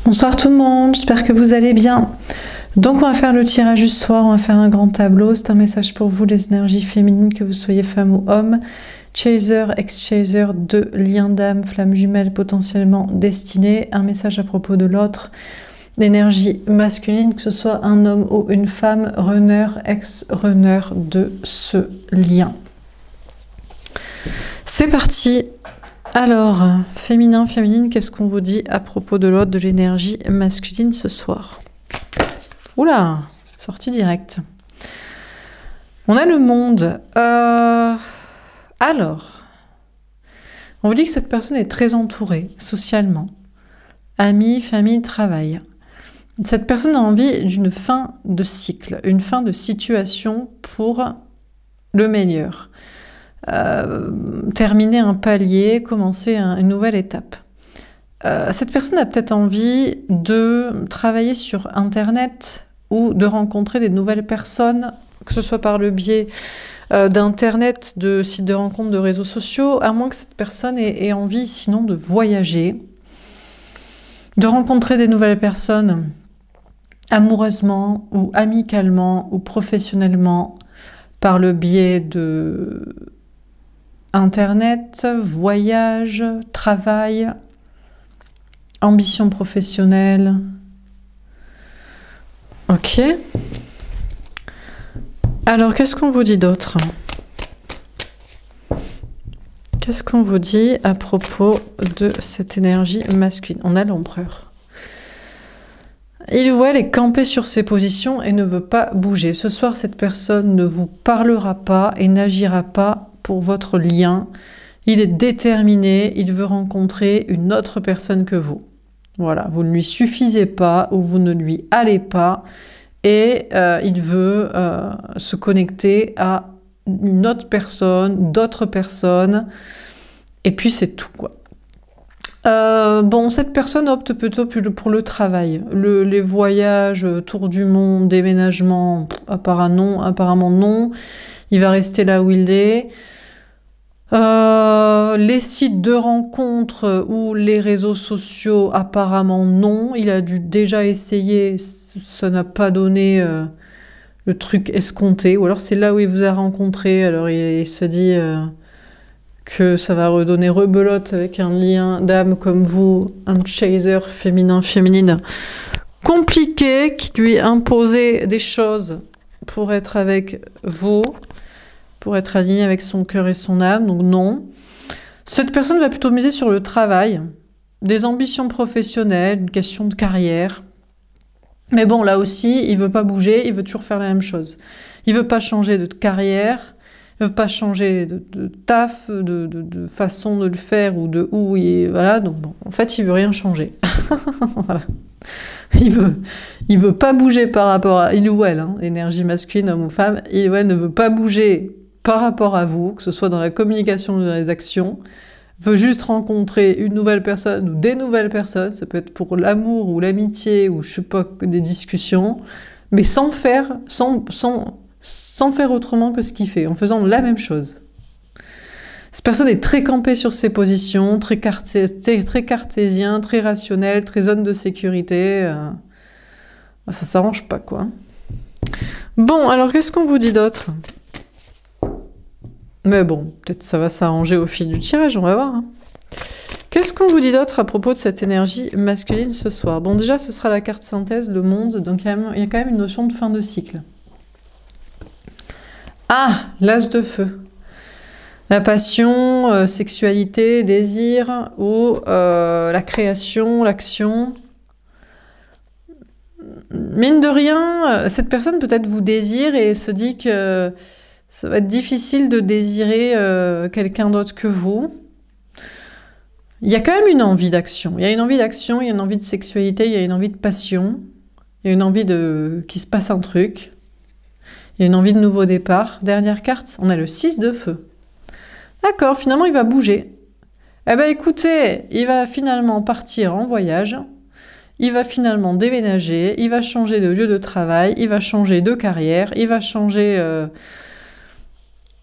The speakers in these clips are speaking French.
Bonsoir tout le monde, j'espère que vous allez bien. Donc on va faire le tirage du soir, on va faire un grand tableau. C'est un message pour vous, les énergies féminines, que vous soyez femme ou homme. Chaser, ex-chaser, deux liens d'âme, flammes jumelles potentiellement destinées. Un message à propos de l'autre. L'énergie masculine, que ce soit un homme ou une femme, runner, ex-runner de ce lien. C'est parti. Alors, féminin, féminine, qu'est-ce qu'on vous dit à propos de l'autre, de l'énergie masculine ce soir? Oula, sortie directe. On a le monde. Alors, on vous dit que cette personne est très entourée socialement. Amis, famille, travail. Cette personne a envie d'une fin de cycle, une fin de situation pour le meilleur. Terminer un palier, commencer une nouvelle étape. Cette personne a peut-être envie de travailler sur Internet ou de rencontrer des nouvelles personnes, que ce soit par le biais d'Internet, de sites de rencontres, de réseaux sociaux, à moins que cette personne ait envie sinon de voyager, de rencontrer des nouvelles personnes amoureusement ou amicalement ou professionnellement par le biais de Internet, voyage, travail, ambition professionnelle. Ok. Alors, qu'est-ce qu'on vous dit d'autre? Qu'est-ce qu'on vous dit à propos de cette énergie masculine? On a l'empereur. Il ou elle est campé sur ses positions et ne veut pas bouger. Ce soir, cette personne ne vous parlera pas et n'agira pas pour votre lien. Il est déterminé, il veut rencontrer une autre personne que vous. Voilà, vous ne lui suffisez pas ou vous ne lui allez pas et il veut se connecter à une autre personne, d'autres personnes et puis c'est tout quoi. Bon, cette personne opte plutôt pour le travail, les voyages, tour du monde, déménagement, apparemment non. Il va rester là où il est. Les sites de rencontres ou les réseaux sociaux, apparemment non. Il a dû déjà essayer, ça n'a pas donné le truc escompté. Ou alors c'est là où il vous a rencontré, alors il se dit que ça va redonner rebelote avec un lien d'âme comme vous, un chaser féminin-féminine compliqué qui lui imposait des choses pour être avec vous, pour être aligné avec son cœur et son âme, donc non. Cette personne va plutôt miser sur le travail, des ambitions professionnelles, une question de carrière. Mais bon, là aussi, il veut pas bouger, il veut toujours faire la même chose. Il veut pas changer de carrière, il veut pas changer de taf, de façon de le faire ou de où il... Voilà, donc bon, en fait, il veut rien changer. Voilà. Il veut pas bouger par rapport à... Il ou elle, hein, énergie masculine, homme ou femme, il ou elle ne veut pas bouger par rapport à vous, que ce soit dans la communication ou dans les actions, veut juste rencontrer une nouvelle personne ou des nouvelles personnes, ça peut être pour l'amour ou l'amitié ou je sais pas, des discussions, mais sans faire autrement que ce qu'il fait, en faisant la même chose. Cette personne est très campée sur ses positions, très cartésien, très rationnel, très zone de sécurité. Ça s'arrange pas, quoi. Bon, alors qu'est-ce qu'on vous dit d'autre? Mais bon, peut-être ça va s'arranger au fil du tirage, on va voir. Hein. Qu'est-ce qu'on vous dit d'autre à propos de cette énergie masculine ce soir? Bon, déjà, ce sera la carte synthèse, le monde, donc il y a quand même une notion de fin de cycle. Ah, l'as de feu. La passion, sexualité, désir, ou la création, l'action. Mine de rien, cette personne peut-être vous désire et se dit que ça va être difficile de désirer quelqu'un d'autre que vous. Il y a quand même une envie d'action. Il y a une envie d'action, il y a une envie de sexualité, il y a une envie de passion. Il y a une envie qu'il se passe un truc. Il y a une envie de nouveau départ. Dernière carte, on a le 6 de feu. D'accord, finalement il va bouger. Eh ben écoutez, il va finalement partir en voyage. Il va finalement déménager. Il va changer de lieu de travail. Il va changer de carrière. Il va changer...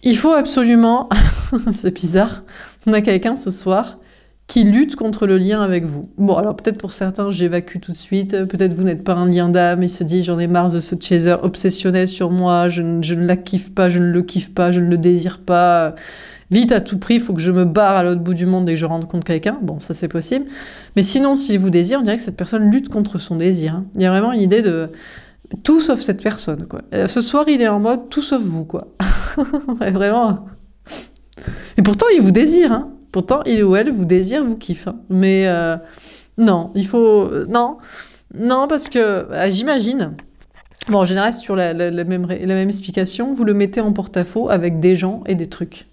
Il faut absolument, c'est bizarre, on a quelqu'un ce soir qui lutte contre le lien avec vous. Bon, alors peut-être pour certains, j'évacue tout de suite, peut-être vous n'êtes pas un lien d'âme, il se dit j'en ai marre de ce chaser obsessionnel sur moi, je ne la kiffe pas, je ne le kiffe pas, je ne le désire pas, vite à tout prix, il faut que je me barre à l'autre bout du monde dès que je rencontre quelqu'un, bon ça c'est possible, mais sinon s'il vous désire, on dirait que cette personne lutte contre son désir, hein. Il y a vraiment une idée de tout sauf cette personne, quoi. Ce soir il est en mode tout sauf vous, quoi. Ouais, vraiment. Et pourtant il vous désire, hein. Pourtant, il ou elle vous désire, vous kiffe. Hein. Mais non, il faut... Non, non parce que j'imagine... Bon, en général, c'est sur la même explication. Vous le mettez en porte-à-faux avec des gens et des trucs.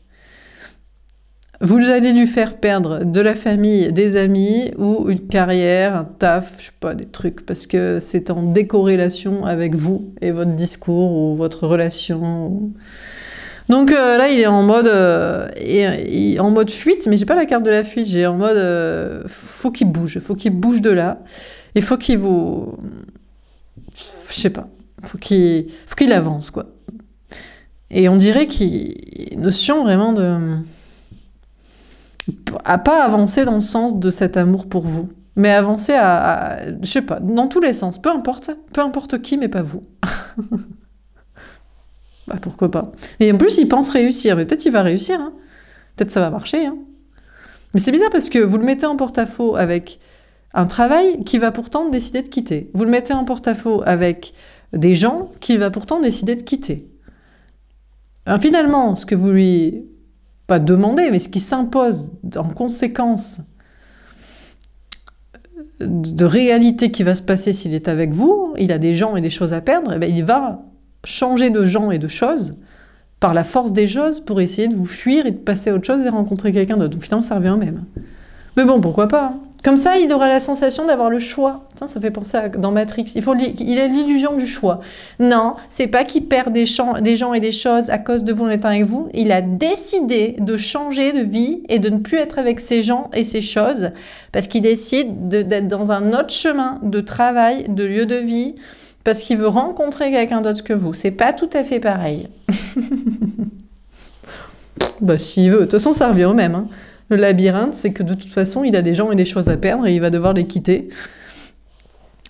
Vous allez lui faire perdre de la famille, des amis, ou une carrière, un taf, je sais pas, des trucs. Parce que c'est en décorrélation avec vous et votre discours ou votre relation... Donc là, il est en mode fuite, mais j'ai pas la carte de la fuite. J'ai en mode faut qu'il bouge de là, et faut qu'il vous, je sais pas, faut qu'il avance quoi. Et on dirait qu'il notion vraiment de à pas avancer dans le sens de cet amour pour vous, mais avancer je sais pas, dans tous les sens, peu importe qui, mais pas vous. Bah, pourquoi pas. Et en plus, il pense réussir. Mais peut-être il va réussir. Hein. Peut-être ça va marcher. Hein. Mais c'est bizarre parce que vous le mettez en porte-à-faux avec un travail qu'il va pourtant décider de quitter. Vous le mettez en porte-à-faux avec des gens qu'il va pourtant décider de quitter. Alors, finalement, ce que vous lui... pas demandez, mais ce qui s'impose en conséquence de réalité qui va se passer s'il est avec vous, il a des gens et des choses à perdre, et bien il va... changer de gens et de choses par la force des choses pour essayer de vous fuir et de passer à autre chose et rencontrer quelqu'un d'autre. Donc finalement, ça revient au même. Mais bon, pourquoi pas hein. Comme ça, il aura la sensation d'avoir le choix. Ça fait penser dans Matrix. Il a l'illusion du choix. Non, c'est pas qu'il perd des gens et des choses à cause de vous en étant avec vous. Il a décidé de changer de vie et de ne plus être avec ces gens et ces choses parce qu'il décide d'être dans un autre chemin de travail, de lieu de vie, parce qu'il veut rencontrer quelqu'un d'autre que vous. C'est pas tout à fait pareil. Bah s'il veut. De toute façon, ça revient au même. Hein. Le labyrinthe, c'est que de toute façon, il a des gens et des choses à perdre et il va devoir les quitter.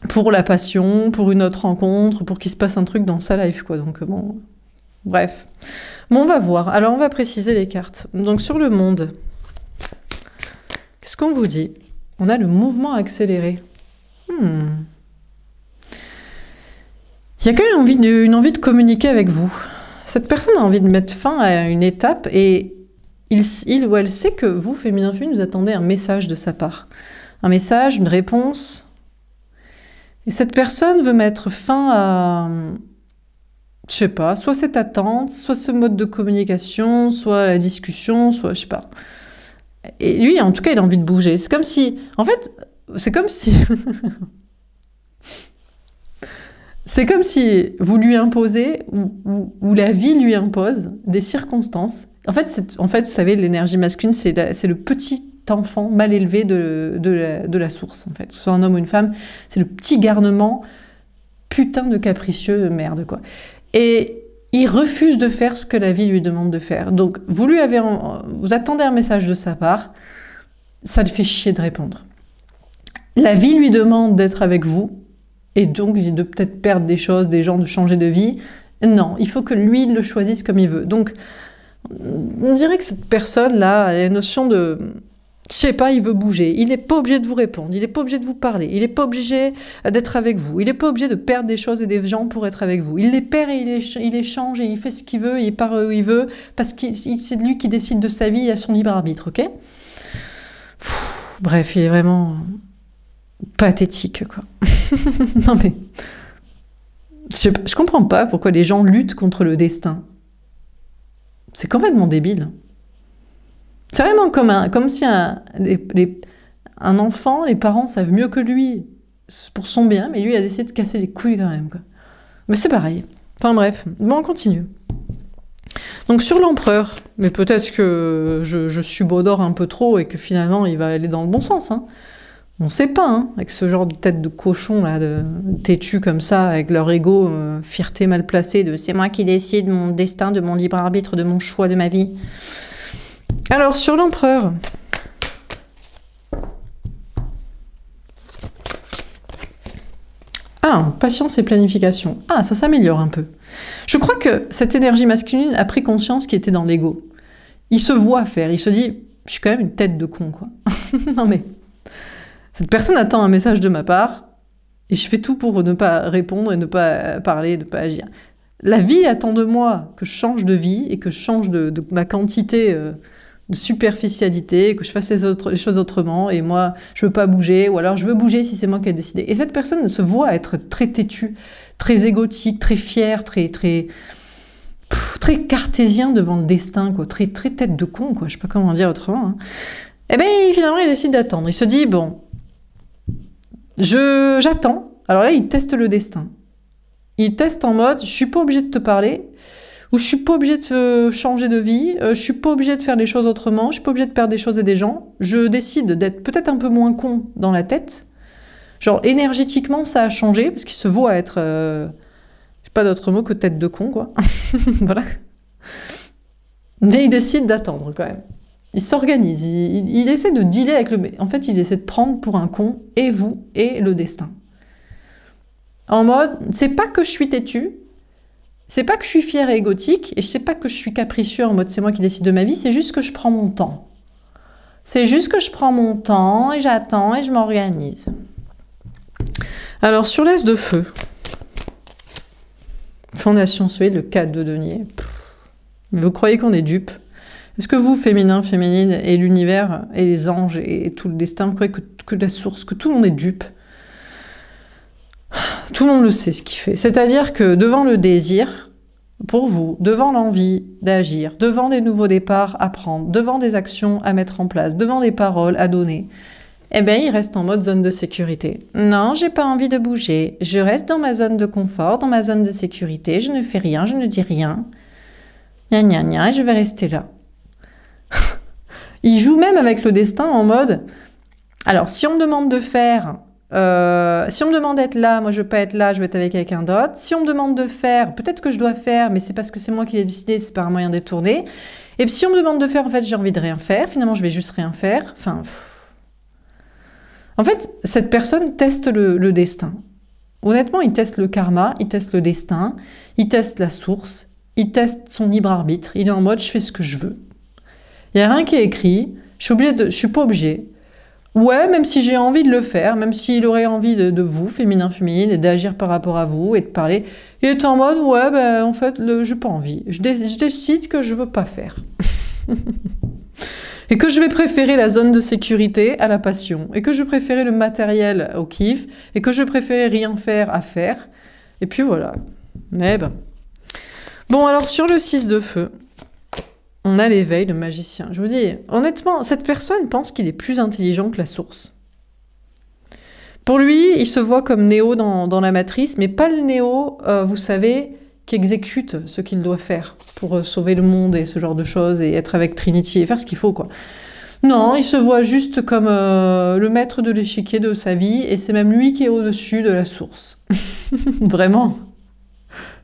Pour la passion, pour une autre rencontre, pour qu'il se passe un truc dans sa life, quoi. Donc bon... Bref. Bon, on va voir. Alors, on va préciser les cartes. Donc, sur le monde, qu'est-ce qu'on vous dit? On a le mouvement accéléré. Il y a quand même une envie de communiquer avec vous. Cette personne a envie de mettre fin à une étape et il ou elle sait que vous, féminin féminin, vous attendez un message de sa part. Un message, une réponse. Et cette personne veut mettre fin à, je sais pas, soit cette attente, soit ce mode de communication, soit la discussion, soit je sais pas. Et lui, en tout cas, il a envie de bouger. C'est comme si, en fait, c'est comme si... C'est comme si vous lui imposez, ou la vie lui impose, des circonstances. En fait, vous savez, l'énergie masculine, c'est le petit enfant mal élevé de la source, en fait. Que ce soit un homme ou une femme, c'est le petit garnement putain de capricieux de merde, quoi. Et il refuse de faire ce que la vie lui demande de faire. Donc, vous attendez un message de sa part, ça le fait chier de répondre. La vie lui demande d'être avec vous, et donc de peut-être perdre des choses, des gens, de changer de vie. Non, il faut que lui le choisisse comme il veut. Donc, on dirait que cette personne-là a la notion de... Je sais pas, il veut bouger. Il n'est pas obligé de vous répondre, il n'est pas obligé de vous parler, il n'est pas obligé d'être avec vous, il n'est pas obligé de perdre des choses et des gens pour être avec vous. Il les perd et il échange et il fait ce qu'il veut, et il part où il veut, parce que c'est lui qui décide de sa vie, il a son libre arbitre, ok? Bref, il est vraiment... pathétique, quoi. Non mais... Je comprends pas pourquoi les gens luttent contre le destin. C'est complètement débile. C'est vraiment comme si un enfant, les parents savent mieux que lui pour son bien, mais lui a décidé de casser les couilles quand même, quoi. Mais c'est pareil. Enfin bref, bon, on continue. Donc sur l'empereur, mais peut-être que je subodore un peu trop et que finalement il va aller dans le bon sens, hein. On ne sait pas, hein, avec ce genre de tête de cochon, là, de têtu comme ça, avec leur ego, fierté mal placée, de c'est moi qui décide de mon destin, de mon libre arbitre, de mon choix de ma vie. Alors, sur l'empereur, Ah, patience et planification. Ah, ça s'améliore un peu. Je crois que cette énergie masculine a pris conscience qu'il était dans l'ego. Il se voit faire, il se dit, je suis quand même une tête de con, quoi. Non mais, cette personne attend un message de ma part, et je fais tout pour ne pas répondre et ne pas parler, ne pas agir. La vie attend de moi que je change de vie et que je change de ma quantité de superficialité, que je fasse les choses autrement, et moi, je veux pas bouger, ou alors je veux bouger si c'est moi qui ai décidé. Et cette personne se voit être très têtue, très égotique, très fière, très cartésien devant le destin, quoi, très tête de con, quoi, je sais pas comment dire autrement. Hein. Et bien, finalement, il décide d'attendre. Il se dit, bon, j'attends. Alors là, il teste le destin. Il teste en mode, je suis pas obligé de te parler, ou je suis pas obligé de changer de vie, je suis pas obligé de faire les choses autrement, je suis pas obligé de perdre des choses et des gens. Je décide d'être peut-être un peu moins con dans la tête. Genre, énergétiquement, ça a changé, parce qu'il se voit être... pas d'autre mot que tête de con, quoi. Voilà. Mais il décide d'attendre, quand même. Il s'organise, il essaie de dealer avec le... En fait, il essaie de prendre pour un con, et vous, et le destin. En mode, c'est pas que je suis têtu, c'est pas que je suis fière et égotique, et c'est pas que je suis capricieux en mode c'est moi qui décide de ma vie, c'est juste que je prends mon temps. C'est juste que je prends mon temps, et j'attends, et je m'organise. Alors, sur l'As de feu, Fondation Suède, le 4 de denier. Mais vous croyez qu'on est dupe? Est-ce que vous, féminin, féminine, et l'univers, et les anges, et tout le destin, vous croyez que la source, que tout le monde est dupe? Tout le monde le sait ce qu'il fait. C'est-à-dire que devant le désir, pour vous, devant l'envie d'agir, devant des nouveaux départs à prendre, devant des actions à mettre en place, devant des paroles à donner, eh bien, il reste en mode zone de sécurité. Non, j'ai pas envie de bouger. Je reste dans ma zone de confort, dans ma zone de sécurité. Je ne fais rien, je ne dis rien. Gna gna gna, et je vais rester là. Il joue même avec le destin en mode... Alors, si on me demande de faire... si on me demande d'être là, moi je veux pas être là, je veux être avec quelqu'un d'autre. Si on me demande de faire, peut-être que je dois faire, mais c'est parce que c'est moi qui l'ai décidé, c'est pas un moyen détourné. Et puis si on me demande de faire, en fait, j'ai envie de rien faire. Finalement, je vais juste rien faire. Enfin... En fait, cette personne teste le destin. Honnêtement, il teste le karma, il teste le destin, il teste la source, il teste son libre arbitre. Il est en mode, je fais ce que je veux. Il n'y a rien qui est écrit, je suis pas obligée. Ouais, même si j'ai envie de le faire, même s'il aurait envie de vous, féminin, féminine, et d'agir par rapport à vous, et de parler, il est en mode, ouais, ben, en fait, j'ai pas envie. Je décide que je veux pas faire. Et que je vais préférer la zone de sécurité à la passion, et que je vais préférer le matériel au kiff, et que je vais préférer rien faire à faire. Et puis voilà. Eh ben. Bon, alors sur le 6 de feu, on a l'éveil, le magicien. Je vous dis, honnêtement, cette personne pense qu'il est plus intelligent que la source. Pour lui, il se voit comme Néo dans la matrice, mais pas le Néo, vous savez, qui exécute ce qu'il doit faire pour sauver le monde et ce genre de choses, et être avec Trinity et faire ce qu'il faut, quoi. Non, il se voit juste comme le maître de l'échiquier de sa vie, et c'est même lui qui est au-dessus de la source. Vraiment.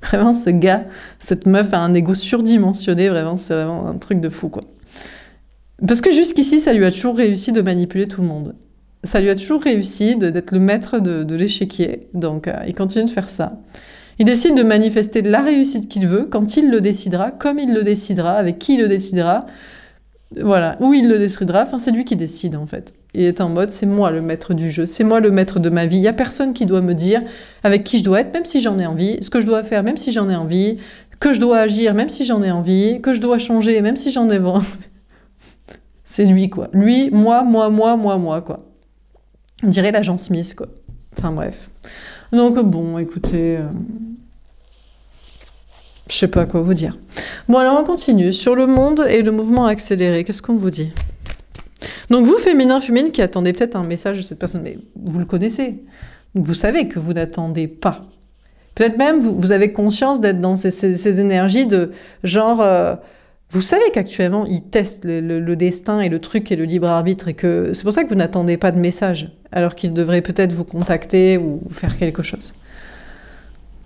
Vraiment, ce gars, cette meuf a un ego surdimensionné, vraiment, c'est vraiment un truc de fou, quoi. Parce que jusqu'ici, ça lui a toujours réussi de manipuler tout le monde. Ça lui a toujours réussi d'être le maître de l'échiquier, donc il continue de faire ça. Il décide de manifester la réussite qu'il veut, quand il le décidera, comme il le décidera, avec qui il le décidera, voilà, où il le décidera, enfin c'est lui qui décide en fait. Il est en mode, c'est moi le maître du jeu, c'est moi le maître de ma vie, il n'y a personne qui doit me dire avec qui je dois être, même si j'en ai envie, ce que je dois faire, même si j'en ai envie, que je dois agir, même si j'en ai envie, que je dois changer, même si j'en ai envie. C'est lui quoi, lui, moi, quoi. On dirait l'agent Smith quoi. Enfin bref. Donc bon, écoutez, je sais pas quoi vous dire. Bon alors on continue. Sur le monde et le mouvement accéléré, qu'est-ce qu'on vous dit? Donc vous, féminin, féminine, qui attendez peut-être un message de cette personne, mais vous le connaissez. Vous savez que vous n'attendez pas. Peut-être même vous avez conscience d'être dans ces énergies de genre... vous savez qu'actuellement, ils testent le destin et le truc et le libre arbitre, et que c'est pour ça que vous n'attendez pas de message, alors qu'ils devraient peut-être vous contacter ou faire quelque chose.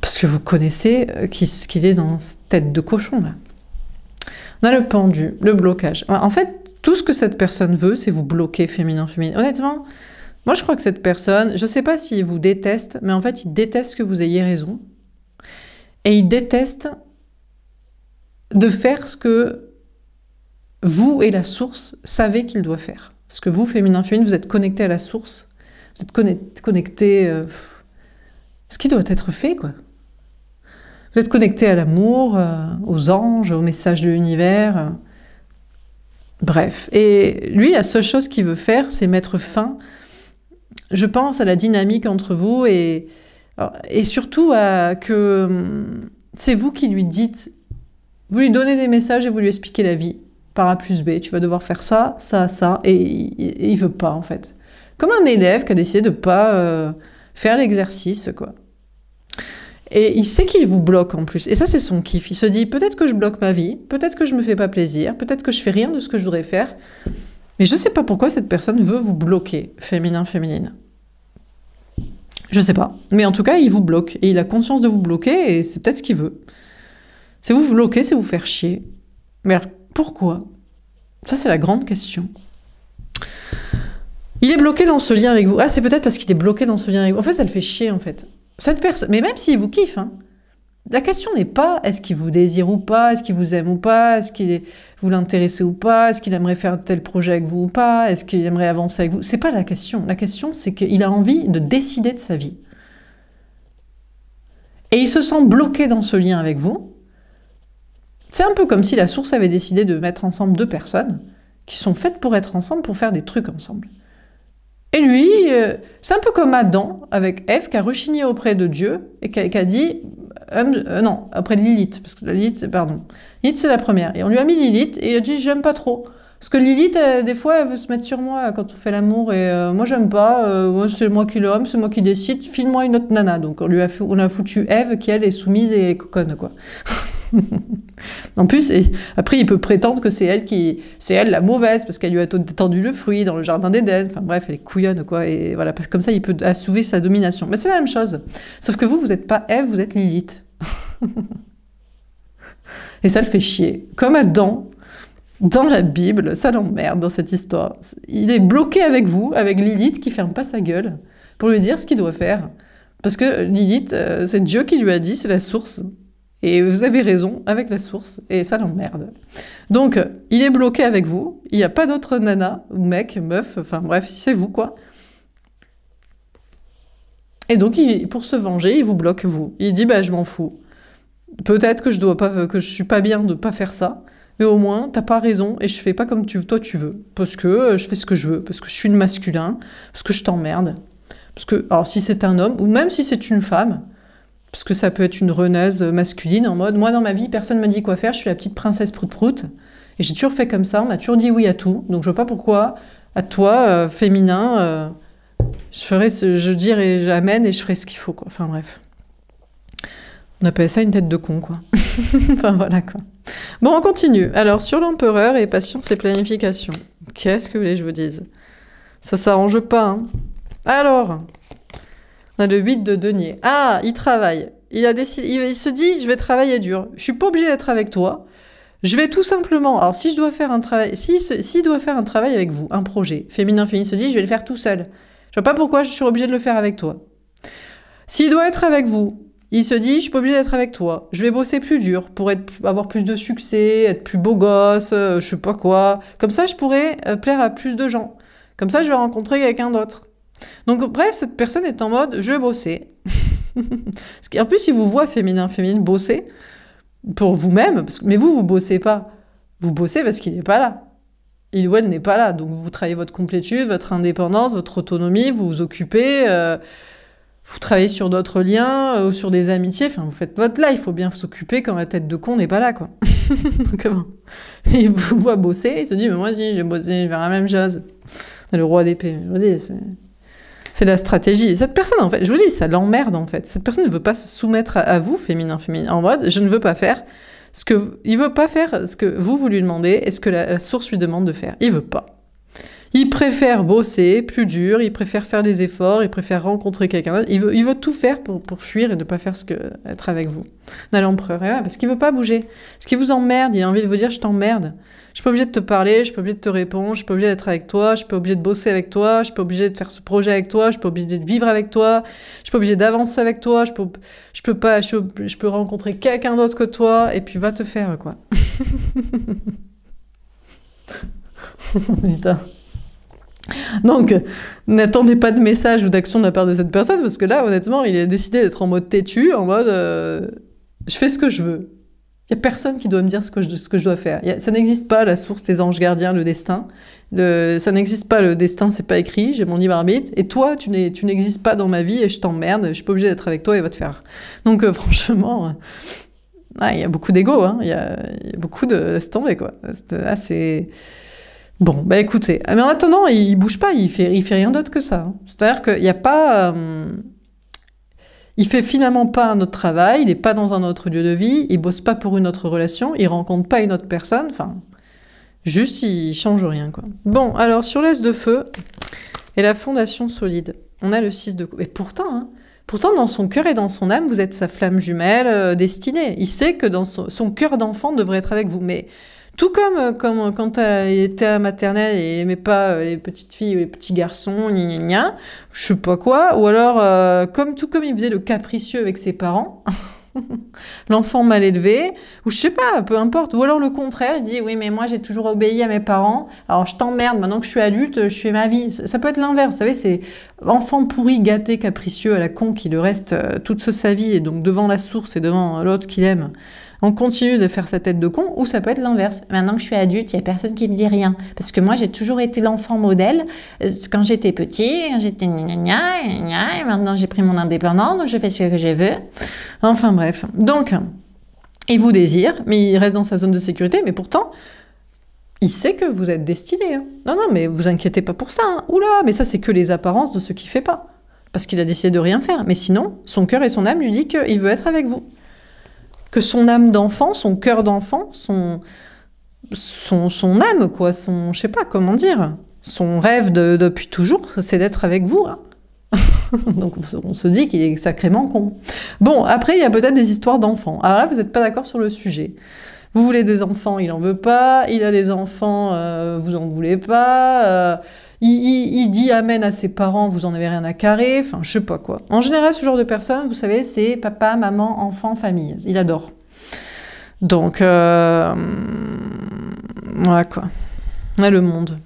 Parce que vous connaissez qu'il est dans cette tête de cochon, là. On a le pendu, le blocage. En fait, tout ce que cette personne veut, c'est vous bloquer, féminin, féminine. Honnêtement, Moi, je crois que cette personne, je sais pas s'il vous déteste, mais en fait, il déteste que vous ayez raison. Et il déteste de faire ce que vous et la source savez qu'il doit faire. Parce que vous, féminin, vous êtes connecté à la source. Vous êtes connecté ce qui doit être fait, quoi. Vous êtes connecté à l'amour, aux anges, aux messages de l'univers. Bref. Et lui, la seule chose qu'il veut faire, c'est mettre fin, je pense, à la dynamique entre vous et surtout à que c'est vous qui lui dites, vous lui donnez des messages et vous lui expliquez la vie. Par A plus B, tu vas devoir faire ça, ça, ça, et il veut pas, en fait. Comme un élève qui a décidé de pas faire l'exercice, quoi. Et il sait qu'il vous bloque en plus. Et ça, c'est son kiff. Il se dit, peut-être que je bloque ma vie, peut-être que je me fais pas plaisir, peut-être que je fais rien de ce que je voudrais faire. Mais je sais pas pourquoi cette personne veut vous bloquer, féminin, féminine. Je sais pas. Mais en tout cas, il vous bloque. Et il a conscience de vous bloquer et c'est peut-être ce qu'il veut. C'est vous bloquer, c'est vous faire chier. Mais alors, pourquoi? Ça, c'est la grande question. Il est bloqué dans ce lien avec vous. Ah, c'est peut-être parce qu'il est bloqué dans ce lien avec vous. En fait, ça le fait chier, en fait. Cette personne, mais même s'il vous kiffe, hein, la question n'est pas est-ce qu'il vous désire ou pas, est-ce qu'il vous aime ou pas, est-ce qu'il vous l'intéressez ou pas, est-ce qu'il aimerait faire tel projet avec vous ou pas, est-ce qu'il aimerait avancer avec vous. C'est pas la question. La question, c'est qu'il a envie de décider de sa vie. Et il se sent bloqué dans ce lien avec vous. C'est un peu comme si la source avait décidé de mettre ensemble deux personnes qui sont faites pour être ensemble, pour faire des trucs ensemble. Et lui, c'est un peu comme Adam avec Ève qui a rechigné auprès de Dieu et qui a dit, non, auprès de Lilith, parce que Lilith, Lilith c'est la première. Et on lui a mis Lilith et il a dit, j'aime pas trop. Parce que Lilith, des fois, elle veut se mettre sur moi quand on fait l'amour et moi j'aime pas, moi, c'est moi qui l'homme, c'est moi qui décide, file-moi une autre nana. Donc on a foutu Ève qui elle est soumise et coconne, quoi. En plus, et après il peut prétendre que c'est elle la mauvaise parce qu'elle lui a tendu le fruit dans le jardin d'Éden. Enfin bref, elle est couillonne, quoi. Et voilà, parce que comme ça il peut assouvir sa domination. Mais c'est la même chose. Sauf que vous n'êtes pas Ève, vous êtes Lilith. Et ça le fait chier. Comme Adam, dans la Bible, ça l'emmerde dans cette histoire. Il est bloqué avec vous, avec Lilith qui ferme pas sa gueule pour lui dire ce qu'il doit faire. Parce que Lilith, c'est Dieu qui lui a dit, c'est la source. Et vous avez raison avec la source, et ça l'emmerde. Donc, il est bloqué avec vous, il n'y a pas d'autre nana, ou mec, meuf, enfin bref, c'est vous, quoi. Et donc, pour se venger, il vous bloque, vous. Il dit, bah, je m'en fous. Peut-être que je suis pas bien de pas faire ça, mais au moins, t'as pas raison, et je fais pas comme toi tu veux. Parce que je fais ce que je veux, parce que je suis le masculin, parce que je t'emmerde. Parce que, alors, si c'est un homme, ou même si c'est une femme, parce que ça peut être une reneuse masculine en mode « Moi, dans ma vie, personne ne me dit quoi faire, je suis la petite princesse prout-prout. Et j'ai toujours fait comme ça, on m'a toujours dit oui à tout. Donc je vois pas pourquoi, à toi, féminin, je dirai j'amène et je ferai ce qu'il faut, quoi. » Enfin bref. On appelle ça une tête de con, quoi. Enfin voilà, quoi. Bon, on continue. Alors, sur l'empereur et patience et planification. Qu'est-ce que vous voulez que je vous dise? Ça s'arrange pas, hein. Alors... On a le 8 de denier. Ah, il travaille. Il se dit, je vais travailler dur. Je suis pas obligé d'être avec toi. Je vais tout simplement... Alors, si je dois faire un travail... S'il doit faire un travail avec vous, un projet, féminin se dit, je vais le faire tout seul. Je vois pas pourquoi je suis obligé de le faire avec toi. S'il doit être avec vous, il se dit, je suis pas obligé d'être avec toi. Je vais bosser plus dur pour avoir plus de succès, être plus beau gosse, je sais pas quoi. Comme ça, je pourrais plaire à plus de gens. Comme ça, je vais rencontrer quelqu'un d'autre. Donc bref, cette personne est en mode je vais bosser. En plus, il vous voit féminin bosser pour vous-même, mais vous bossez pas. Vous bossez parce qu'il n'est pas là. Il ou elle n'est pas là. Donc vous travaillez votre complétude, votre indépendance, votre autonomie, vous vous occupez, vous travaillez sur d'autres liens ou sur des amitiés. Enfin, vous faites votre life. Il faut bien s'occuper quand la tête de con n'est pas là, quoi. Donc, il vous voit bosser, il se dit mais moi aussi, j'ai bossé, je vais faire la même chose. Le roi d'épée, je vous dis, c'est la stratégie. Cette personne, en fait, je vous dis, ça l'emmerde, en fait. Cette personne ne veut pas se soumettre à vous, féminin, en mode, je ne veux pas faire il veut pas faire ce que vous lui demandez et ce que la source lui demande de faire. Il veut pas. Il préfère bosser plus dur, il préfère faire des efforts, il préfère rencontrer quelqu'un d'autre. Il veut tout faire pour fuir et ne pas faire être avec vous. On a l'empereur, ouais, parce qu'il veut pas bouger. Parce qu'il vous emmerde, il a envie de vous dire je t'emmerde. Je suis pas obligé de te parler, je suis pas obligé de te répondre, je suis pas obligé d'être avec toi, je suis pas obligé de bosser avec toi, je suis pas obligé de faire ce projet avec toi, je suis pas obligé de vivre avec toi, je suis pas obligé d'avancer avec toi, je peux rencontrer quelqu'un d'autre que toi, et puis va te faire, quoi. Putain. Donc, n'attendez pas de message ou d'action de la part de cette personne, parce que là, honnêtement, il a décidé d'être en mode têtu, en mode je fais ce que je veux. Il n'y a personne qui doit me dire ce que je dois faire. Ça n'existe pas, la source, les anges gardiens, le destin. Ça n'existe pas, le destin, c'est pas écrit, j'ai mon libre arbitre. Et toi, tu n'existes pas dans ma vie et je t'emmerde, je suis pas obligée d'être avec toi et va te faire. Donc, franchement, il y a beaucoup d'ego, hein. Il y a beaucoup de... Laisse tomber, quoi. C'est... Bon, bah écoutez. Mais en attendant, il bouge pas, il fait rien d'autre que ça. C'est-à-dire qu'il n'y a pas... Il fait finalement pas un autre travail, il n'est pas dans un autre lieu de vie, il bosse pas pour une autre relation, il rencontre pas une autre personne, enfin, juste il change rien, quoi. Bon, alors sur l'As de feu et la fondation solide, on a le 6 de coupe. Et pourtant, dans son cœur et dans son âme, vous êtes sa flamme jumelle destinée. Il sait que dans son cœur d'enfant devrait être avec vous, mais tout comme quand il était à la maternelle et aimait pas les petites filles ou les petits garçons, gna gna gna, je sais pas quoi, ou alors tout comme il faisait le capricieux avec ses parents, l'enfant mal élevé, ou je sais pas, peu importe, ou alors le contraire, il dit oui mais moi j'ai toujours obéi à mes parents, alors je t'emmerde, maintenant que je suis adulte, je fais ma vie. Ça peut être l'inverse, vous savez, c'est enfant pourri, gâté, capricieux à la con qui le reste toute sa vie, et donc devant la source et devant l'autre qu'il aime. On continue de faire sa tête de con, ou ça peut être l'inverse. Maintenant que je suis adulte, il n'y a personne qui me dit rien. Parce que moi, j'ai toujours été l'enfant modèle. Quand j'étais petit, j'étais gna gna gna, et maintenant j'ai pris mon indépendance, donc je fais ce que je veux. Enfin bref. Donc, il vous désire, mais il reste dans sa zone de sécurité, mais pourtant, il sait que vous êtes destiné. Hein. Non, mais vous inquiétez pas pour ça. Hein. Oula, mais ça, c'est que les apparences de ce qu'il fait pas. Parce qu'il a décidé de rien faire. Mais sinon, son cœur et son âme lui disent qu'il veut être avec vous. Que son âme d'enfant, son cœur d'enfant, son âme, quoi, je sais pas comment dire, son rêve depuis toujours, c'est d'être avec vous. Hein. Donc on se dit qu'il est sacrément con. Bon, après, il y a peut-être des histoires d'enfants. Alors là, vous n'êtes pas d'accord sur le sujet. Vous voulez des enfants, il en veut pas. Il a des enfants, vous en voulez pas. Il dit amen à ses parents, vous en avez rien à carrer, enfin, je sais pas quoi. En général, ce genre de personne, vous savez, c'est papa, maman, enfant, famille. Il adore. Donc, voilà quoi. On a le monde.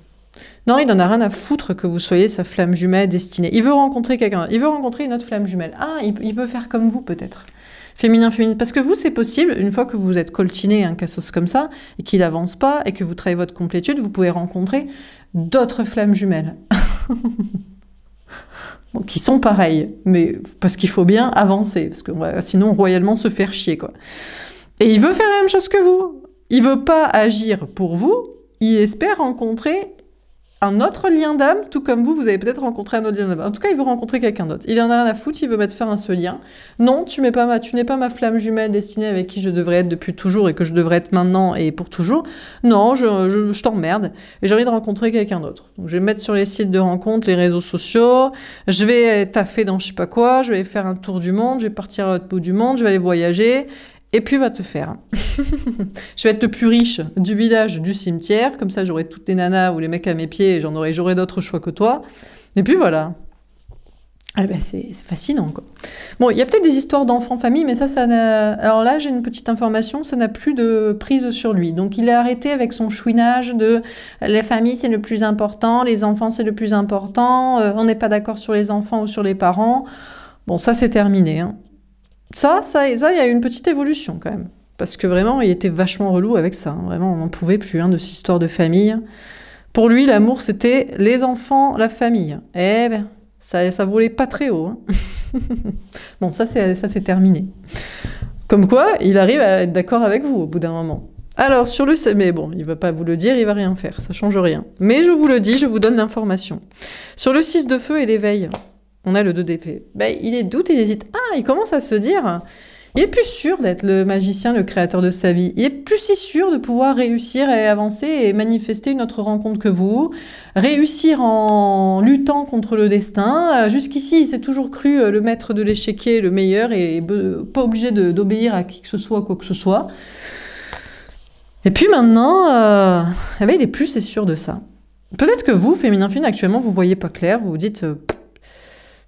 Non, il en a rien à foutre que vous soyez sa flamme jumelle destinée. Il veut rencontrer quelqu'un, il veut rencontrer une autre flamme jumelle. Ah, il peut faire comme vous, peut-être. Féminin. Parce que vous, c'est possible, une fois que vous êtes coltiné un cassos comme ça, et qu'il avance pas, et que vous travaillez votre complétude, vous pouvez rencontrer d'autres flammes jumelles. Bon, qui sont pareilles, mais parce qu'il faut bien avancer, parce que sinon, royalement, se faire chier, quoi. Et il veut faire la même chose que vous. Il veut pas agir pour vous, il espère rencontrer un autre lien d'âme, tout comme vous avez peut-être rencontré un autre lien d'âme. En tout cas, il veut rencontrer quelqu'un d'autre. Il en a rien à foutre, il veut mettre fin à ce lien. Non, tu n'es pas ma flamme jumelle destinée avec qui je devrais être depuis toujours et que je devrais être maintenant et pour toujours. Non, je t'emmerde et j'ai envie de rencontrer quelqu'un d'autre. Donc, je vais me mettre sur les sites de rencontres, les réseaux sociaux, je vais taffer dans je sais pas quoi, je vais faire un tour du monde, je vais partir à l'autre bout du monde, je vais aller voyager. Et puis va te faire. Je vais être le plus riche du village, du cimetière, comme ça j'aurai toutes les nanas ou les mecs à mes pieds et j'aurai d'autres choix que toi. Et puis voilà. Eh ben c'est fascinant, quoi. Bon, il y a peut-être des histoires d'enfants-famille, mais ça n'a... Alors là, j'ai une petite information, ça n'a plus de prise sur lui. Donc il a arrêté avec son chouinage de la famille, c'est le plus important, les enfants, c'est le plus important, on n'est pas d'accord sur les enfants ou sur les parents. Bon, ça, c'est terminé, hein. Ça, il y a eu une petite évolution quand même. Parce que vraiment, il était vachement relou avec ça. Hein. Vraiment, on n'en pouvait plus de cette histoire de famille. Pour lui, l'amour, c'était les enfants, la famille. Eh ben, ça volait pas très haut. Hein. Bon, ça, c'est terminé. Comme quoi, il arrive à être d'accord avec vous au bout d'un moment. Alors, mais bon, il va pas vous le dire, il va rien faire. Ça change rien. Mais je vous le dis, je vous donne l'information. Sur le 6 de feu et l'éveil, on a le 2 d'épée. Ben, il doute, il hésite. Ah, il commence à se dire, Il est plus sûr d'être le magicien, le créateur de sa vie. Il est plus si sûr de pouvoir réussir et avancer et manifester une autre rencontre que vous. Réussir en luttant contre le destin. Jusqu'ici, il s'est toujours cru le maître de l'échiquier, le meilleur, et pas obligé d'obéir à qui que ce soit, quoi que ce soit. Et puis maintenant, eh ben, il est plus c'est sûr de ça. Peut-être que vous, féminin fine, actuellement, vous voyez pas clair, vous vous dites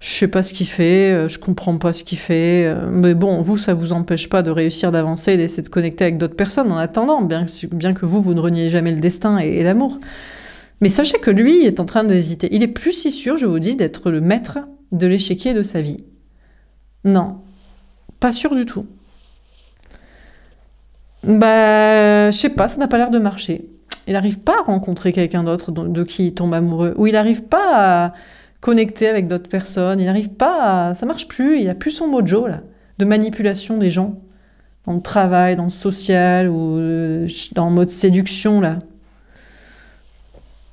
je sais pas ce qu'il fait, je comprends pas ce qu'il fait, mais bon, vous, ça vous empêche pas de réussir, d'avancer et d'essayer de connecter avec d'autres personnes en attendant, bien que vous ne reniez jamais le destin et l'amour. Mais sachez que lui est en train d'hésiter. Il est plus si sûr, je vous dis, d'être le maître de l'échiquier de sa vie. Non, pas sûr du tout. Bah, je sais pas, ça n'a pas l'air de marcher. Il n'arrive pas à rencontrer quelqu'un d'autre de qui il tombe amoureux, ou il n'arrive pas à connecter avec d'autres personnes, il n'arrive pas à... Ça marche plus, il a plus son mojo, là, de manipulation des gens, dans le travail, dans le social, ou dans le mode séduction, là.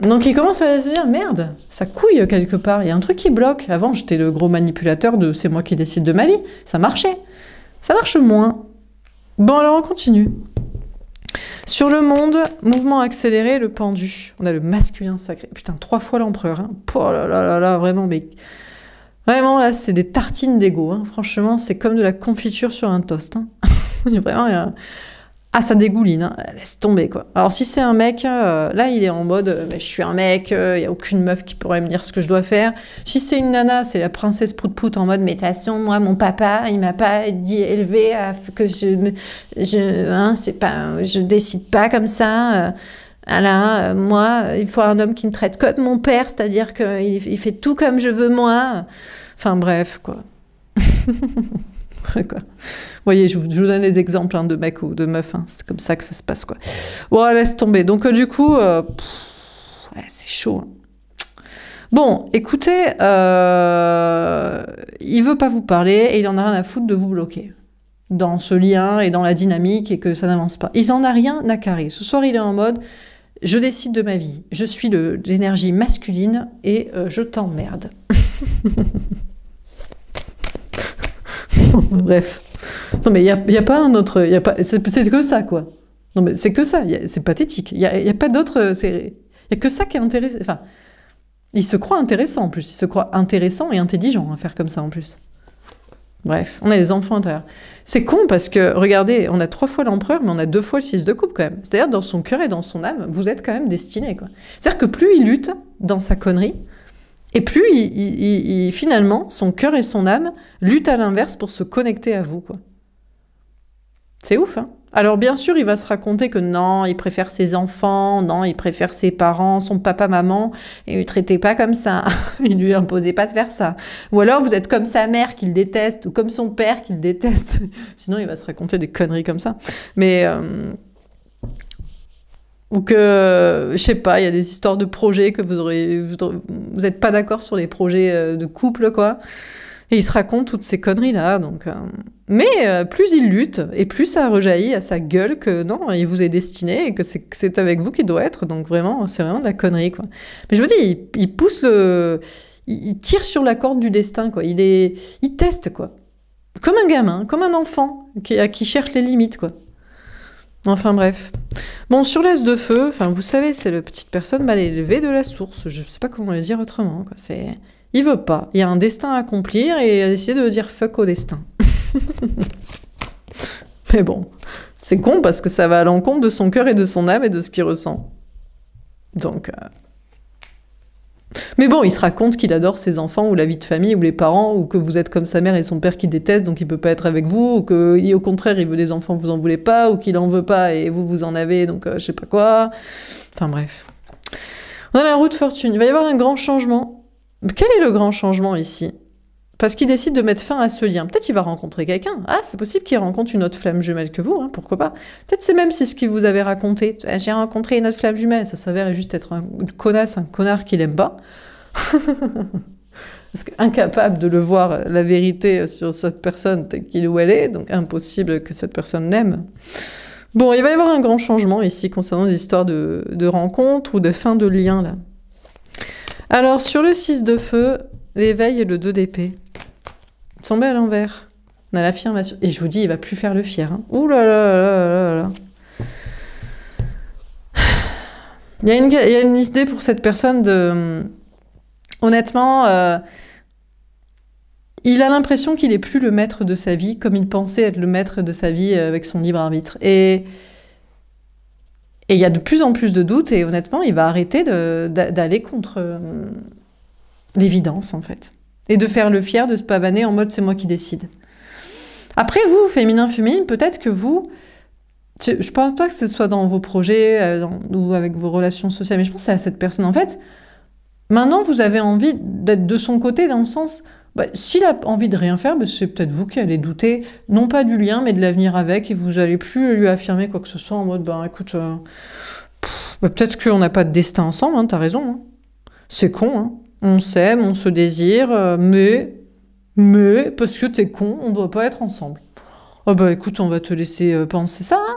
Donc il commence à se dire, merde, ça couille quelque part, il y a un truc qui bloque. Avant, j'étais le gros manipulateur de c'est moi qui décide de ma vie, ça marchait. Ça marche moins. Bon, alors on continue. Sur le monde, mouvement accéléré, le pendu. On a le masculin sacré. Putain, 3 fois l'empereur. Hein. Oh là là là là, vraiment, mais... Vraiment, là, c'est des tartines d'ego. Hein. Franchement, c'est comme de la confiture sur un toast. Hein. Vraiment, ah, ça dégouline. Hein. Laisse tomber, quoi. Alors, si c'est un mec, là, il est en mode mais je suis un mec, il n'y a aucune meuf qui pourrait me dire ce que je dois faire. Si c'est une nana, c'est la princesse prout-prout en mode mais de toute façon, moi, mon papa, il m'a pas dit élevé à que c'est pas, je décide pas comme ça. Voilà, moi, il faut un homme qui me traite comme mon père, c'est-à-dire qu'il fait tout comme je veux moi. Enfin, bref, quoi. Quoi. Vous voyez, je vous donne des exemples hein, de mecs ou de meufs, hein. C'est comme ça que ça se passe, quoi. Bon, laisse tomber. Donc, du coup, ouais, c'est chaud. Hein. Bon, écoutez, il veut pas vous parler et il en a rien à foutre de vous bloquer dans ce lien et dans la dynamique et que ça n'avance pas. Il en a rien à carrer. Ce soir, il est en mode, je décide de ma vie. Je suis l'énergie masculine et je t'emmerde. Bref. Non, mais il n'y a pas un autre... C'est que ça, quoi. Non, mais c'est que ça. C'est pathétique. Il n'y a pas d'autre... Il n'y a que ça qui est intéressant. Enfin, il se croit intéressant, en plus. Il se croit intéressant et intelligent à faire comme ça, en plus. Bref, on a les enfants intérieurs. C'est con parce que, regardez, on a 3 fois l'empereur, mais on a 2 fois le 6 de coupe, quand même. C'est-à-dire, dans son cœur et dans son âme, vous êtes quand même destinés, quoi. C'est-à-dire que plus il lutte dans sa connerie, et plus, finalement, son cœur et son âme luttent à l'inverse pour se connecter à vous, quoi. C'est ouf, hein. Alors, bien sûr, il va se raconter que non, il préfère ses enfants, non, il préfère ses parents, son papa, maman, et il ne traitait pas comme ça. Il lui imposait pas de faire ça. Ou alors, vous êtes comme sa mère qu'il déteste, ou comme son père qu'il déteste. Sinon, il va se raconter des conneries comme ça. Mais... Ou que, je sais pas, il y a des histoires de projets que vous n'êtes pas d'accord sur les projets de couple, quoi. Et il se raconte toutes ces conneries-là, donc... Mais plus il lutte, et plus ça rejaillit à sa gueule que non, il vous est destiné, et que c'est avec vous qu'il doit être, donc vraiment, c'est vraiment de la connerie, quoi. Mais je vous dis, il pousse il tire sur la corde du destin, quoi. Il teste, quoi. Comme un gamin, comme un enfant, qui cherche les limites, quoi. Enfin bref. Bon, sur l'as de feu, enfin vous savez, c'est la petite personne mal élevée de la source. Je sais pas comment le dire autrement, quoi. Il veut pas. Il y a un destin à accomplir et il a décidé de dire fuck au destin. Mais bon, c'est con parce que ça va à l'encontre de son cœur et de son âme et de ce qu'il ressent. Donc... Mais bon, il se raconte qu'il adore ses enfants, ou la vie de famille, ou les parents, ou que vous êtes comme sa mère et son père qui détestent, donc il peut pas être avec vous, ou qu'au contraire, il veut des enfants, vous en voulez pas, ou qu'il en veut pas et vous en avez, donc je sais pas quoi. Enfin bref. On a la roue de fortune. Il va y avoir un grand changement. Quel est le grand changement ici? Parce qu'il décide de mettre fin à ce lien. Peut-être qu'il va rencontrer quelqu'un. Ah, c'est possible qu'il rencontre une autre flamme jumelle que vous, hein, pourquoi pas. Peut-être c'est même ce qu'il vous avait raconté. J'ai rencontré une autre flamme jumelle. Ça s'avère juste être une connasse, un connard qu'il aime pas. Parce qu'incapable de le voir, la vérité sur cette personne telle qu'il ou elle est, donc impossible que cette personne l'aime. Bon, il va y avoir un grand changement ici concernant les histoires de rencontres ou de fin de lien, là. Alors, sur le 6 de feu, l'éveil et le 2 d'épée. Tombé à l'envers. On a l'affirmation. Et je vous dis, il va plus faire le fier. Hein. Ouh là là là là là là. Il y a une idée pour cette personne de... Honnêtement, il a l'impression qu'il est plus le maître de sa vie, comme il pensait être le maître de sa vie avec son libre arbitre. Et il y a de plus en plus de doutes, et honnêtement, il va arrêter d'aller contre l'évidence, en fait. Et de faire le fier, de se pavaner en mode « c'est moi qui décide ». Après, vous, féminin, féminine, peut-être que vous... Je ne pense pas que ce soit dans vos projets ou avec vos relations sociales, mais je pense que c'est à cette personne. En fait, maintenant, vous avez envie d'être de son côté dans le sens... Bah, s'il a envie de rien faire, bah, c'est peut-être vous qui allez douter, non pas du lien, mais de l'avenir avec, et vous n'allez plus lui affirmer quoi que ce soit en mode, bah écoute, bah, peut-être qu'on n'a pas de destin ensemble, hein, t'as raison. Hein. C'est con, hein. On s'aime, on se désire, mais, parce que t'es con, on ne doit pas être ensemble. Oh bah écoute, on va te laisser penser ça, hein.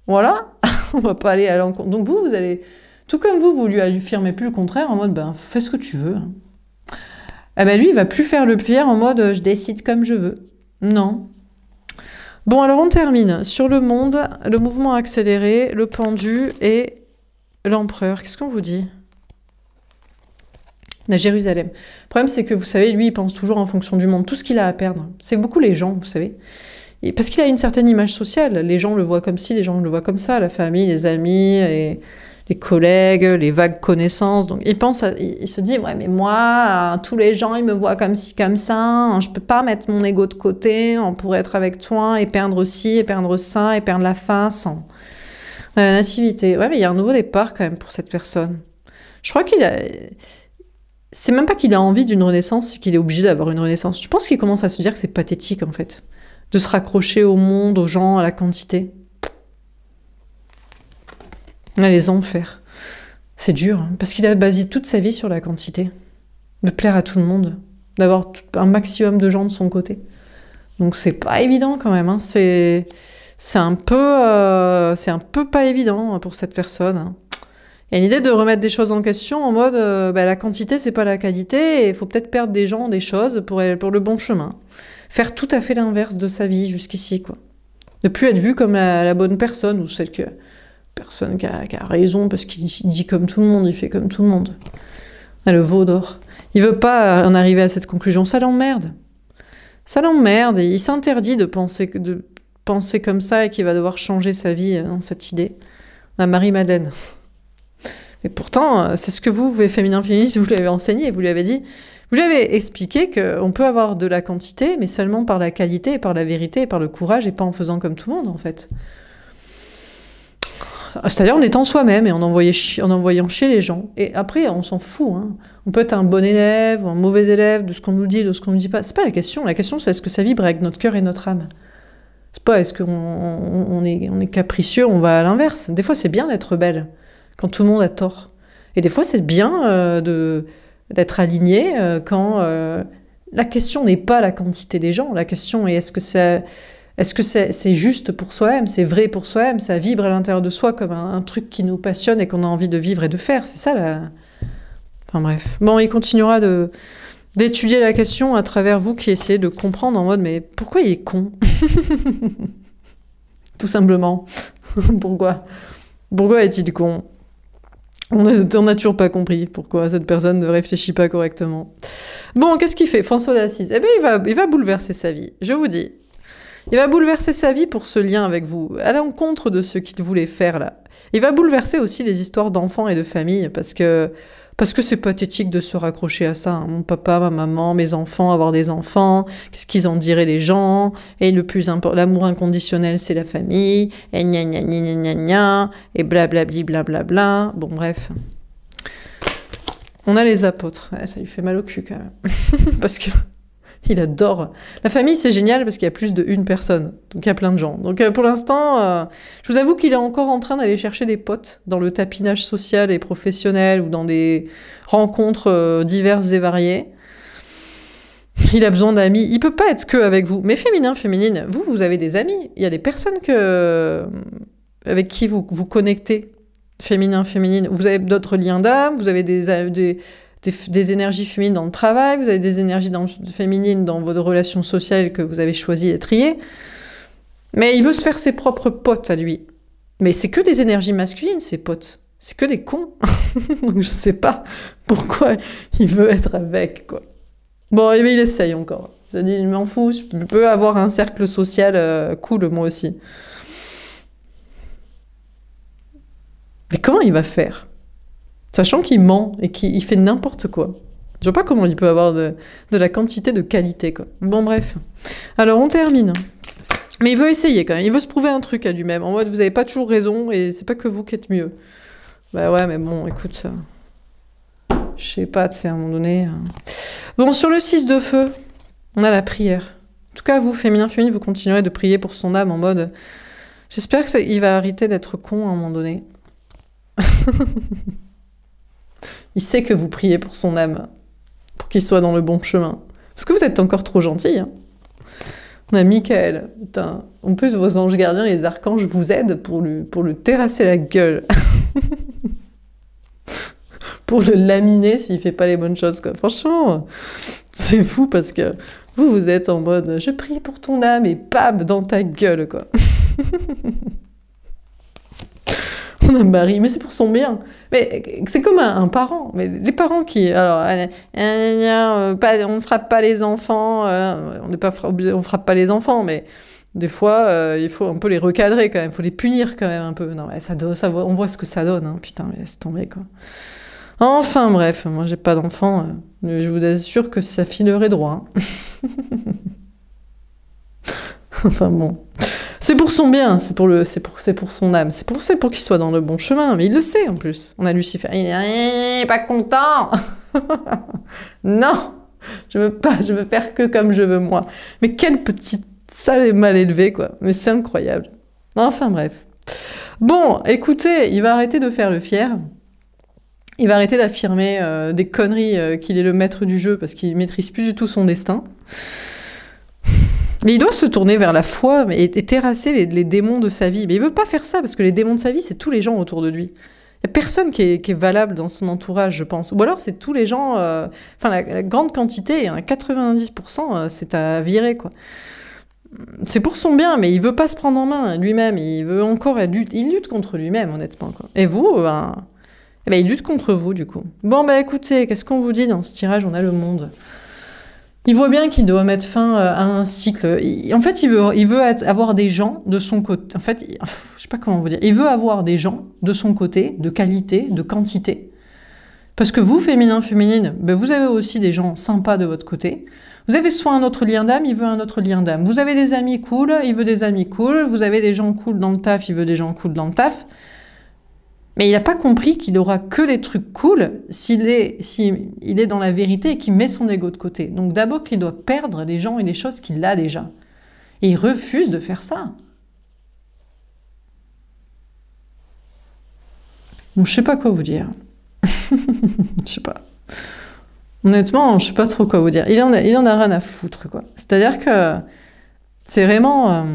Voilà, on va pas aller à l'encontre. Donc vous allez, tout comme vous lui affirmez plus le contraire, en mode, ben fais ce que tu veux. Hein. Eh ben lui, il va plus faire le fier en mode je décide comme je veux. Non. Bon, alors on termine sur le monde, le mouvement accéléré, le pendu et l'empereur. Qu'est-ce qu'on vous dit? À Jérusalem. Le problème, c'est que vous savez, lui, il pense toujours en fonction du monde, tout ce qu'il a à perdre. C'est beaucoup les gens, vous savez. Et parce qu'il a une certaine image sociale. Les gens le voient comme ci, les gens le voient comme ça, la famille, les amis, les collègues, les vagues connaissances. Donc il se dit, ouais, mais moi, tous les gens, ils me voient comme ci, comme ça. Je peux pas mettre mon ego de côté pour être avec toi et perdre ci, et perdre ça, et perdre la face. La nativité. Ouais, mais il y a un nouveau départ quand même pour cette personne. Je crois qu'il a... C'est même pas qu'il a envie d'une renaissance, c'est qu'il est obligé d'avoir une renaissance. Je pense qu'il commence à se dire que c'est pathétique, en fait. De se raccrocher au monde, aux gens, à la quantité. Les enfers. C'est dur, hein, parce qu'il a basé toute sa vie sur la quantité. De plaire à tout le monde. D'avoir un maximum de gens de son côté. Donc c'est pas évident quand même. Hein. C'est un peu pas évident pour cette personne. Hein. Il y a une idée de remettre des choses en question en mode la quantité, c'est pas la qualité, et il faut peut-être perdre des gens, des choses pour le bon chemin. Faire tout à fait l'inverse de sa vie jusqu'ici, quoi. Ne plus être vu comme la bonne personne, ou personne qui a raison parce qu'il dit comme tout le monde, il fait comme tout le monde. Ah, le veau d'or. Il veut pas en arriver à cette conclusion, ça l'emmerde. Ça l'emmerde, et il s'interdit de penser comme ça et qu'il va devoir changer sa vie dans cette idée. La Marie-Madeleine. Et pourtant, c'est ce que vous féminin, féministe, vous lui avez enseigné, vous lui avez dit, vous lui avez expliqué qu'on peut avoir de la quantité, mais seulement par la qualité, et par la vérité, et par le courage, et pas en faisant comme tout le monde, en fait. C'est-à-dire en étant soi-même, et en envoyant chier les gens. Et après, on s'en fout. Hein. On peut être un bon élève, ou un mauvais élève, de ce qu'on nous dit, de ce qu'on nous dit pas. C'est pas la question. La question, c'est est-ce que ça vibre avec notre cœur et notre âme. C'est pas est-ce qu'on est capricieux, on va à l'inverse. Des fois, c'est bien d'être belle. Quand tout le monde a tort. Et des fois, c'est bien d'être aligné quand la question n'est pas la quantité des gens. La question est est-ce que c'est juste pour soi-même, c'est vrai pour soi-même, ça vibre à l'intérieur de soi comme un truc qui nous passionne et qu'on a envie de vivre et de faire. C'est ça, Enfin bref. Bon, il continuera d'étudier la question à travers vous qui essayez de comprendre en mode « mais pourquoi il est con ?» Tout simplement. Pourquoi est-il con ? On n'a toujours pas compris pourquoi cette personne ne réfléchit pas correctement. Bon, qu'est-ce qu'il fait, François d'Assise? Eh bien, il va bouleverser sa vie, je vous dis. Il va bouleverser sa vie pour ce lien avec vous, à l'encontre de ce qu'il voulait faire là. Il va bouleverser aussi les histoires d'enfants et de famille, parce que c'est pathétique de se raccrocher à ça. Hein. Mon papa, ma maman, mes enfants, avoir des enfants, qu'est-ce qu'ils en diraient les gens, et le plus important, l'amour inconditionnel, c'est la famille, et gna gna gna gna gna gna, et blablabli blablabla. Bon, bref. On a les apôtres. Ouais, ça lui fait mal au cul quand même. Parce que il adore. La famille, c'est génial parce qu'il y a plus d'une personne. Donc, il y a plein de gens. Donc, pour l'instant, je vous avoue qu'il est encore en train d'aller chercher des potes dans le tapinage social et professionnel ou dans des rencontres diverses et variées. Il a besoin d'amis. Il peut pas être que avec vous. Mais féminin, féminine, vous avez des amis. Il y a des personnes avec qui vous connectez. Féminin, féminine. Vous avez d'autres liens d'âme. Vous avez des des énergies féminines dans le travail, vous avez des énergies féminines dans vos relations sociales que vous avez choisi et triées. Mais il veut se faire ses propres potes à lui. Mais c'est que des énergies masculines, ces potes. C'est que des cons. Donc je sais pas pourquoi il veut être avec, quoi. Bon, mais il essaye encore. Il dit, je m'en fous, je peux avoir un cercle social cool, moi aussi. Mais comment il va faire? Sachant qu'il ment et qu'il fait n'importe quoi. Je vois pas comment il peut avoir de la quantité de qualité, quoi. Bon, bref. Alors, on termine. Mais il veut essayer, quand même. Il veut se prouver un truc à lui-même. En mode, vous avez pas toujours raison et c'est pas que vous qui êtes mieux. Bah ouais, mais bon, écoute, ça... Je sais pas, tu sais, à un moment donné... Bon, sur le 6 de feu, on a la prière. En tout cas, vous, féminin, vous continuerez de prier pour son âme en mode... J'espère qu'il va arrêter d'être con à un moment donné. Il sait que vous priez pour son âme, pour qu'il soit dans le bon chemin. Parce que vous êtes encore trop gentil. Hein. On a Michael. Putain. En plus, vos anges gardiens et les archanges vous aident pour le terrasser la gueule. Pour le laminer s'il fait pas les bonnes choses, quoi. Franchement, c'est fou parce que vous êtes en mode « Je prie pour ton âme » et bam, dans ta gueule, quoi. On a Marie, mais c'est pour son bien. Mais c'est comme un parent. Mais les parents qui... Alors, on ne frappe pas les enfants. On frappe pas les enfants, mais des fois, il faut un peu les recadrer quand même. Il faut les punir quand même un peu. Non, on voit ce que ça donne. Hein. Putain, mais laisse tomber, quoi. Enfin, bref, moi, j'ai pas d'enfant. Je vous assure que ça filerait droit. Hein. Enfin, bon... C'est pour son bien, c'est pour son âme, c'est pour qu'il soit dans le bon chemin, mais il le sait en plus. On a Lucifer, il est pas content. Non, je veux faire que comme je veux moi. Mais quelle petite sale mal élevée, quoi. Mais c'est incroyable. Enfin bref. Bon, écoutez, il va arrêter de faire le fier. Il va arrêter d'affirmer des conneries qu'il est le maître du jeu parce qu'il maîtrise plus du tout son destin. Mais il doit se tourner vers la foi et terrasser les démons de sa vie. Mais il veut pas faire ça, parce que les démons de sa vie, c'est tous les gens autour de lui. Il n'y a personne qui est valable dans son entourage, je pense. Ou alors, c'est tous les gens... Enfin, la grande quantité, 90%, c'est à virer, quoi. C'est pour son bien, mais il veut pas se prendre en main lui-même. Il veut encore... Il lutte contre lui-même, honnêtement, quoi. Et vous, il lutte contre vous, du coup. Bon, écoutez, qu'est-ce qu'on vous dit dans ce tirage? On a le monde. Il voit bien qu'il doit mettre fin à un cycle. En fait, il veut avoir des gens de son côté. En fait, je sais pas comment vous dire. Il veut avoir des gens de son côté, de qualité, de quantité. Parce que vous, féminine, vous avez aussi des gens sympas de votre côté. Vous avez soit un autre lien d'âme, il veut un autre lien d'âme. Vous avez des amis cool, il veut des amis cool. Vous avez des gens cool dans le taf, il veut des gens cool dans le taf. Mais il n'a pas compris qu'il aura que les trucs cool s'il est dans la vérité et qu'il met son ego de côté. Donc d'abord qu'il doit perdre les gens et les choses qu'il a déjà. Et il refuse de faire ça. Donc je sais pas quoi vous dire. Je sais pas. Honnêtement, je sais pas trop quoi vous dire. Il en a rien à foutre, quoi. C'est-à-dire que c'est vraiment...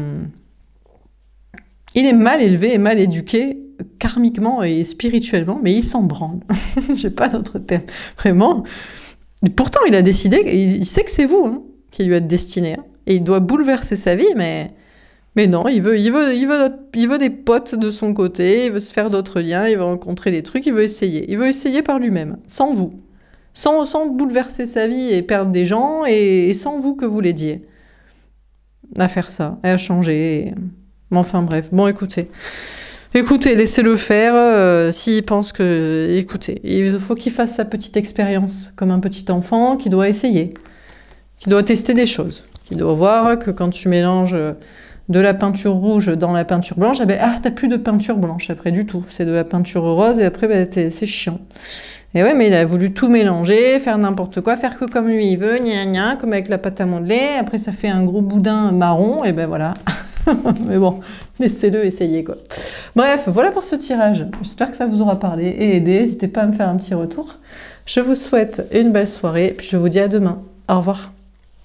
il est mal élevé et mal éduqué karmiquement et spirituellement, mais il s'en branle. J'ai pas d'autre terme. Vraiment. Et pourtant, il a décidé, il sait que c'est vous qui lui êtes destiné. Hein, et il doit bouleverser sa vie, mais non, il veut des potes de son côté, il veut se faire d'autres liens, il veut rencontrer des trucs, il veut essayer. Il veut essayer par lui-même, sans vous. Sans bouleverser sa vie et perdre des gens, et sans vous que vous l'aidiez à faire ça, et à changer. Enfin bref, bon écoutez, laissez-le faire, s'il pense que... Écoutez, il faut qu'il fasse sa petite expérience, comme un petit enfant qui doit essayer, qui doit tester des choses, qui doit voir que quand tu mélanges de la peinture rouge dans la peinture blanche, t'as plus de peinture blanche après du tout, c'est de la peinture rose et après c'est chiant. Et ouais, mais il a voulu tout mélanger, faire n'importe quoi, faire que comme lui il veut, gna gna, comme avec la pâte à modeler, après ça fait un gros boudin marron, et voilà. Mais bon, laissez-le essayer, quoi. Bref, voilà pour ce tirage. J'espère que ça vous aura parlé et aidé. N'hésitez pas à me faire un petit retour. Je vous souhaite une belle soirée, puis je vous dis à demain. Au revoir.